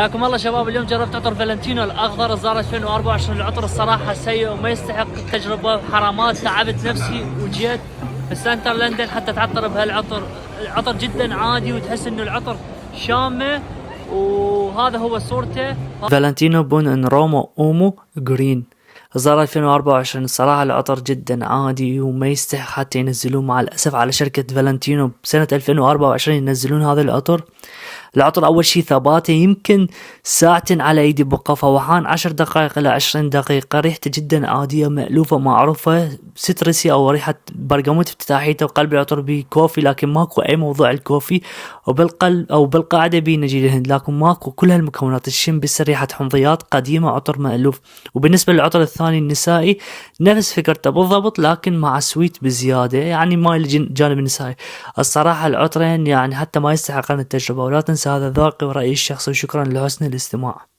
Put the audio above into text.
حياكم الله شباب. اليوم جربت عطر فالنتينو الاخضر الزار 2024. العطر الصراحه سيء وما يستحق التجربه. حرامات، تعبت نفسي وجيت في سنتر لندن حتى اتعطر بهالعطر. العطر جدا عادي وتحس انه العطر شامه، وهذا هو صورته. فالنتينو بون ان روما اومو جرين الزار 2024. الصراحة العطر جدا عادي وما يستحق حتى ينزلوه. مع الأسف على شركة فالنتينو بسنة 2024 ينزلون هذا العطر. العطر أول شي ثباته يمكن ساعتين على ايدي بقى فوحان 10 دقائق إلى 20 دقيقة. ريحته جدا عادية مألوفة معروفة، سترسي أو ريحة برغموت افتتاحيته. وقلب العطر بكوفي لكن ماكو أي موضوع الكوفي، وبالقلب أو بالقاعدة بنجيل الهند لكن ماكو كل هالمكونات. الشم بس ريحة حمضيات قديمة، عطر مألوف. وبالنسبة للعطر الثاني النسائي نفس فكرته بالضبط لكن مع سويت بزيادة، يعني مايل جانب النسائي. الصراحة العطرين يعني حتى ما يستحقون التجربة. ولا تنسى هذا ذوقي ورأيي الشخصي، وشكرا لحسن الاستماع.